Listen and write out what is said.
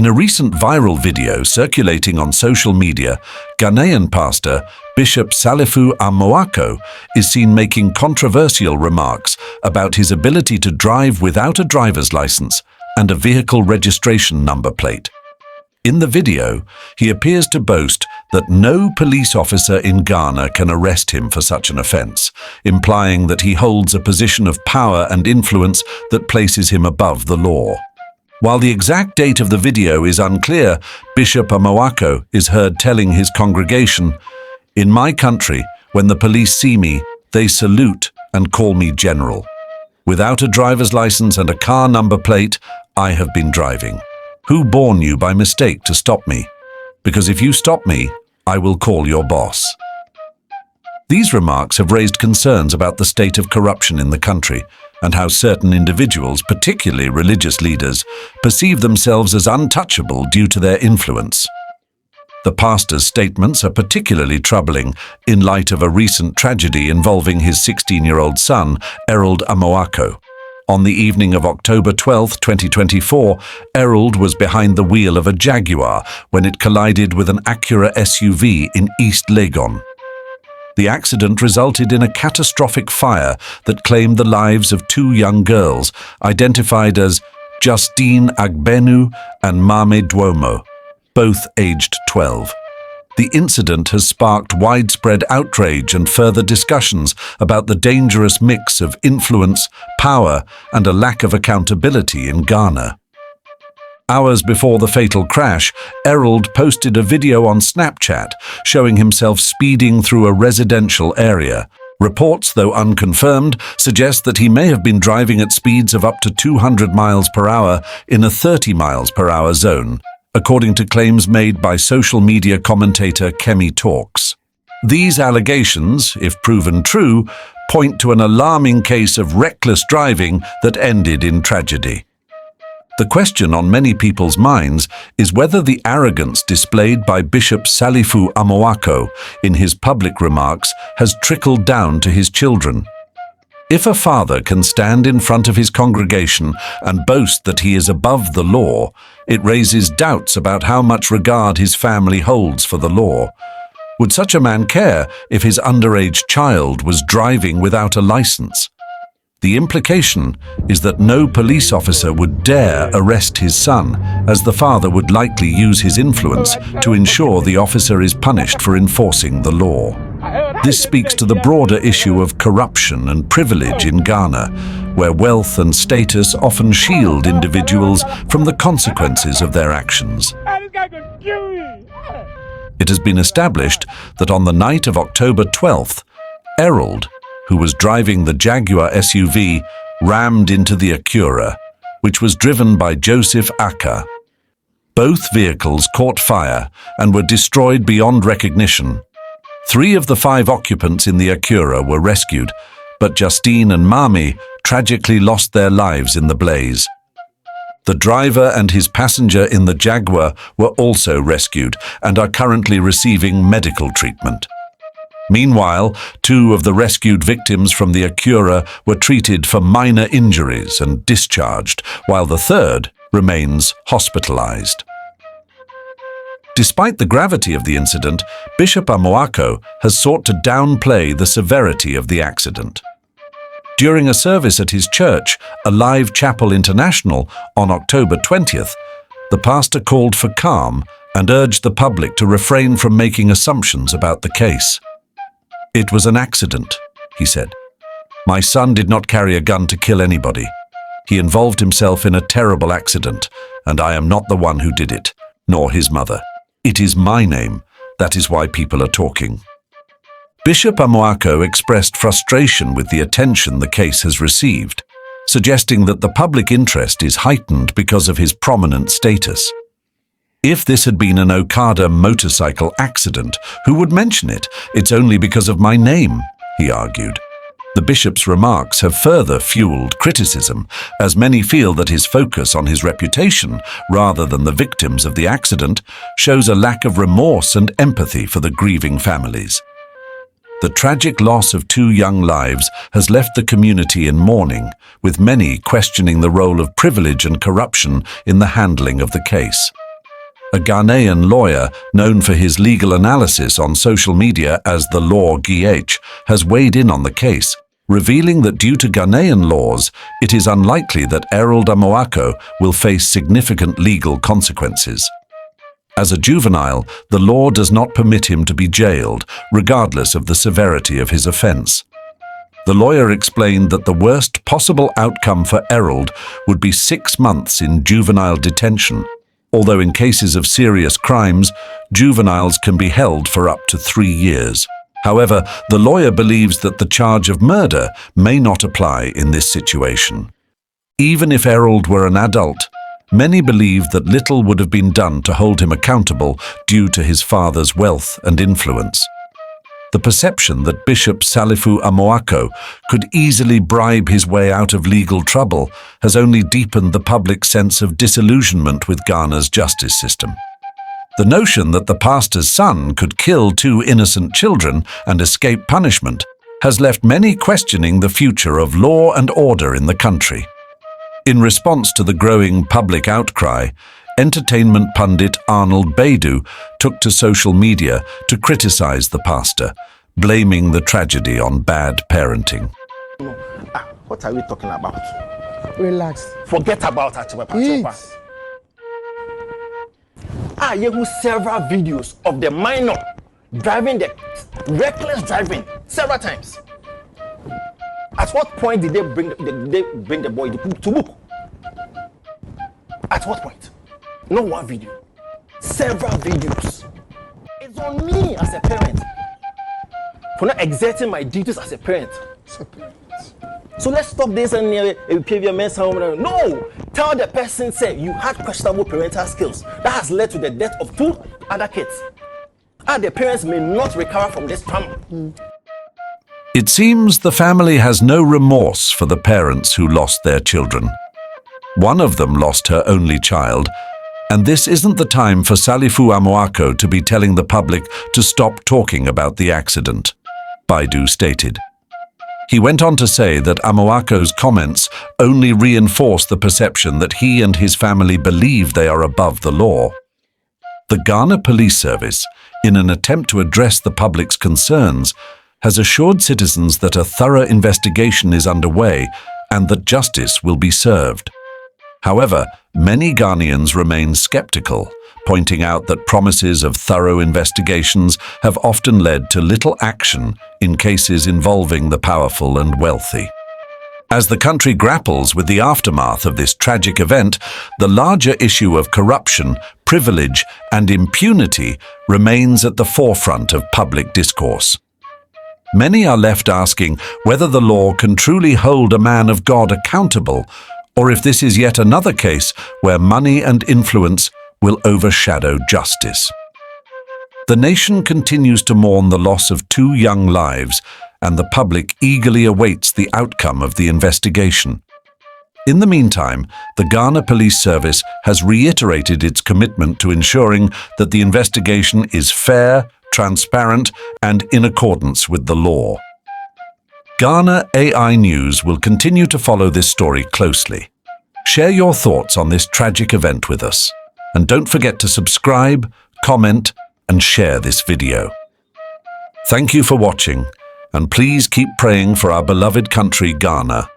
a recent viral video circulating on social media, Ghanaian pastor Bishop Salifu Amoako is seen making controversial remarks about his ability to drive without a driver's license and a vehicle registration number plate. In the video, he appears to boast that no police officer in Ghana can arrest him for such an offence, implying that he holds a position of power and influence that places him above the law. While the exact date of the video is unclear, Bishop Amoako is heard telling his congregation, "In my country, when the police see me, they salute and call me general. Without a driver's license and a car number plate, I have been driving. Who born you by mistake to stop me? Because if you stop me, I will call your boss." These remarks have raised concerns about the state of corruption in the country and how certain individuals, particularly religious leaders, perceive themselves as untouchable due to their influence. The pastor's statements are particularly troubling in light of a recent tragedy involving his 16-year-old son, Salifu Amoako. On the evening of October 12, 2024, Errol was behind the wheel of a Jaguar when it collided with an Acura SUV in East Legon. The accident resulted in a catastrophic fire that claimed the lives of two young girls, identified as Justine Agbenu and Mame Duomo, both aged 12. The incident has sparked widespread outrage and further discussions about the dangerous mix of influence, power, and a lack of accountability in Ghana. Hours before the fatal crash, Errol posted a video on Snapchat showing himself speeding through a residential area. Reports, though unconfirmed, suggest that he may have been driving at speeds of up to 200 miles per hour in a 30 miles per hour zone, according to claims made by social media commentator Kemi Talks. These allegations, if proven true, point to an alarming case of reckless driving that ended in tragedy. The question on many people's minds is whether the arrogance displayed by Bishop Salifu Amoako in his public remarks has trickled down to his children. If a father can stand in front of his congregation and boast that he is above the law, it raises doubts about how much regard his family holds for the law. Would such a man care if his underage child was driving without a license? The implication is that no police officer would dare arrest his son, as the father would likely use his influence to ensure the officer is punished for enforcing the law. This speaks to the broader issue of corruption and privilege in Ghana, where wealth and status often shield individuals from the consequences of their actions. It has been established that on the night of October 12th, Errol, who was driving the Jaguar SUV, rammed into the Acura, which was driven by Joseph Aka. Both vehicles caught fire and were destroyed beyond recognition. 3 of the 5 occupants in the Acura were rescued, but Justine and Mame tragically lost their lives in the blaze. The driver and his passenger in the Jaguar were also rescued and are currently receiving medical treatment. Meanwhile, 2 of the rescued victims from the Acura were treated for minor injuries and discharged, while the 3rd remains hospitalized. Despite the gravity of the incident, Bishop Amoako has sought to downplay the severity of the accident. During a service at his church, Alive Chapel International, on October 20th, the pastor called for calm and urged the public to refrain from making assumptions about the case. "It was an accident," he said. "My son did not carry a gun to kill anybody. He involved himself in a terrible accident, and I am not the one who did it, nor his mother. It is my name. That is why people are talking." Bishop Amoako expressed frustration with the attention the case has received, suggesting that the public interest is heightened because of his prominent status. If this had been an Okada motorcycle accident, who would mention it? It's only because of my name, he argued. The bishop's remarks have further fueled criticism, as many feel that his focus on his reputation, rather than the victims of the accident, shows a lack of remorse and empathy for the grieving families. The tragic loss of 2 young lives has left the community in mourning, with many questioning the role of privilege and corruption in the handling of the case. A Ghanaian lawyer, known for his legal analysis on social media as the Law GH, has weighed in on the case, revealing that due to Ghanaian laws, it is unlikely that Salifu Amoako will face significant legal consequences. As a juvenile, the law does not permit him to be jailed, regardless of the severity of his offence. The lawyer explained that the worst possible outcome for Salifu would be 6 months in juvenile detention, although in cases of serious crimes, juveniles can be held for up to 3 years. However, the lawyer believes that the charge of murder may not apply in this situation. Even if Salifu were an adult, many believe that little would have been done to hold him accountable due to his father's wealth and influence. The perception that Bishop Salifu Amoako could easily bribe his way out of legal trouble has only deepened the public sense of disillusionment with Ghana's justice system. The notion that the pastor's son could kill 2 innocent children and escape punishment has left many questioning the future of law and order in the country. In response to the growing public outcry, entertainment pundit Arnold Baidu took to social media to criticize the pastor, blaming the tragedy on bad parenting. What are we talking about? Relax. Forget about it. You have several videos of the minor driving the reckless driving several times. At what point did they bring the boy to book? At what point? Not one video, several videos. It's on me as a parent for not exerting my duties as a parent. So let's stop this and no, tell the person, say you had questionable parental skills that has led to the death of 2 other kids. And the parents may not recover from this trauma. It seems the family has no remorse for the parents who lost their children. One of them lost her only child, and this isn't the time for Salifu Amoako to be telling the public to stop talking about the accident, Baidu stated. He went on to say that Amoako's comments only reinforce the perception that he and his family believe they are above the law. The Ghana Police Service, in an attempt to address the public's concerns, has assured citizens that a thorough investigation is underway and that justice will be served. However, many Ghanaians remain skeptical, pointing out that promises of thorough investigations have often led to little action in cases involving the powerful and wealthy. As the country grapples with the aftermath of this tragic event, the larger issue of corruption, privilege, and impunity remains at the forefront of public discourse. Many are left asking whether the law can truly hold a man of God accountable, or if this is yet another case where money and influence will overshadow justice. The nation continues to mourn the loss of 2 young lives, and the public eagerly awaits the outcome of the investigation. In the meantime, the Ghana Police Service has reiterated its commitment to ensuring that the investigation is fair, transparent, and in accordance with the law. Ghana AI News will continue to follow this story closely. Share your thoughts on this tragic event with us, and don't forget to subscribe, comment, and share this video. Thank you for watching, and please keep praying for our beloved country, Ghana.